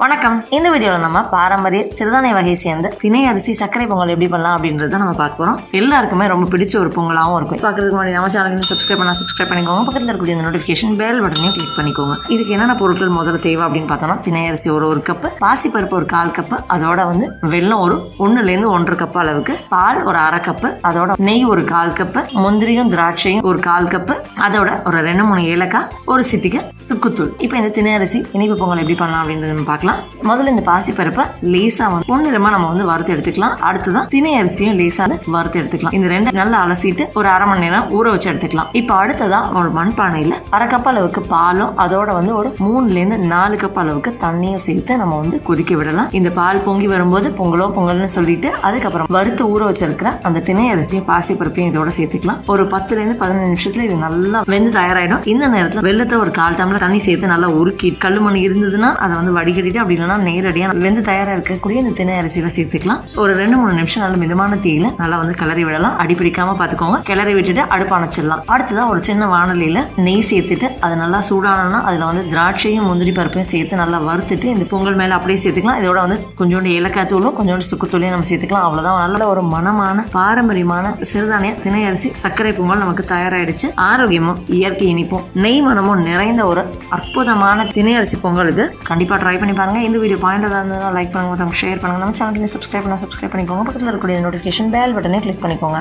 வணக்கம். இந்த வீடியோவில் நம்ம பாரம்பரிய சிறுதானிய வகை சேர்ந்த திணை அரிசி சர்க்கரை பொங்கல் எப்படி பண்ணலாம் அப்படின்றத நம்ம பார்க்க போறோம். எல்லாருக்குமே ரொம்ப பிடிச்ச ஒரு பொங்கலாகவும் இருக்கும். பார்க்கறதுக்கு முன்னாடி நம்ம சேனலுக்கு சப்ஸ்கிரைப் பண்ணிக்கோங்க. பக்கத்தில் இருக்கக்கூடிய இந்த நோட்டிஃபிகேஷன் பெல் பட்டனையும் கிளிக் பண்ணிக்கோங்க. இதுக்கு என்னென்ன பொருட்கள் முதல்ல தேவை அப்படின்னு பார்த்தோம்னா, திணை அரிசி ஒரு கப்பு, பாசிப்பருப்பு ஒரு 1/4 கப்பு, அதோட வெல்லம் ஒரு 1லேருந்து 1.5 கப்பு அளவுக்கு, பால் ஒரு 1/2 கப்பு, அதோட நெய் ஒரு 1/4 கப்பு, முந்திரியும் திராட்சையும் ஒரு 1/4 கப்பு, அதோட ஒரு 2-3 ஏலக்காய், ஒரு சிட்டிகை சுக்குத்தூள். இப்போ இந்த திணை அரிசி இனிப்பு பொங்கல் எப்படி பண்ணலாம் அப்படின்றத நம்ம பார்க்கலாம். முதல்ல இந்த பாசிப்பருப்பை லேசா பொன்னிறமா நம்ம வறுத்து எடுத்துக்கலாம். அடுத்ததான் திணை அரிசியும் லேசா வறுத்து எடுத்துக்கலாம். இந்த ரெண்டு நல்லா அலசிட்டு ஒரு 1/2 மணி நேரம் ஊற வச்சு எடுத்துக்கலாம். இப்போ அடுத்ததா ஒரு மண்பானையில 1/2 கப் அளவுக்கு பாலும் அதோட ஒரு 3லேருந்து 4 கப் அளவுக்கு தண்ணியும் சேர்த்து நம்ம கொதிக்க விடலாம். இந்த பால் பொங்கி வரும்போது பொங்கல்னு சொல்லிட்டு அதுக்கப்புறம் வறுத்து ஊற வச்சிருக்கிற அந்த திணை அரிசியும் பாசிப்பருப்பையும் இதோட சேர்த்துக்கலாம். ஒரு 10லேருந்து 15 நிமிஷத்துல இது நல்லா வெந்து தயாராயிடும். இந்த நேரத்துல வெள்ளத்தை ஒரு 1/4 டம்ளர் தண்ணி சேர்த்து நல்லா உருக்கி கல்லுமணி இருந்ததுன்னா அதை வடிகட்டிட்டு அப்படி இல்லைன்னா நேரடியாக வெந்து தயாராக இருக்கக்கூடிய இந்த திணை அரிசியில சேர்த்துக்கலாம். ஒரு 2-3 நிமிஷம் நல்ல மிதமான தீயில நல்லா கிளறி விடலாம். அடி பிடிக்காம பார்த்துக்கோங்க. கிளறி விட்டுட்டு அடுப்பு அணைச்சிடலாம். அடுத்ததான் ஒரு சின்ன வானலியில நெய் சேர்த்துட்டு அது நல்லா சூடானா அதுல திராட்சையும் முந்திரி பருப்பையும் சேர்த்து நல்லா வறுத்துட்டு இந்த பொங்கல் மேல அப்படியே சேர்த்துக்கலாம். இதோட கொஞ்சோண்டு ஏலக்காய் தூளும் கொஞ்சோண்டு சுக்குத்தூளையும் நம்ம சேர்த்துக்கலாம். அவ்வளவுதான். நல்ல ஒரு மனமான பாரம்பரியமான சிறுதானிய திணை அரிசி சர்க்கரை பொங்கல் நமக்கு தயாராயிடுச்சு. ஆரோக்கியமும் இயற்கை இனிப்பும் நெய் மனமும் நிறைந்த ஒரு அற்புதமான திணை அரிசி பொங்கல். இது கண்டிப்பா ட்ரை பண்ணி பாருங்க. இந்த வீடியோ பாயிண்டா இருந்தா லைக் பண்ணுங்க, ஷேர் பண்ணுங்க. நம்ம சேனலுக்கு சப்ஸ்கிரைப் பண்ணிக்கோங்க. பக்கத்தில் இருக்கக்கூடிய நோட்டிஃபிகேஷன் பெல் பட்டனை கிளிக் பண்ணிக்கோங்க.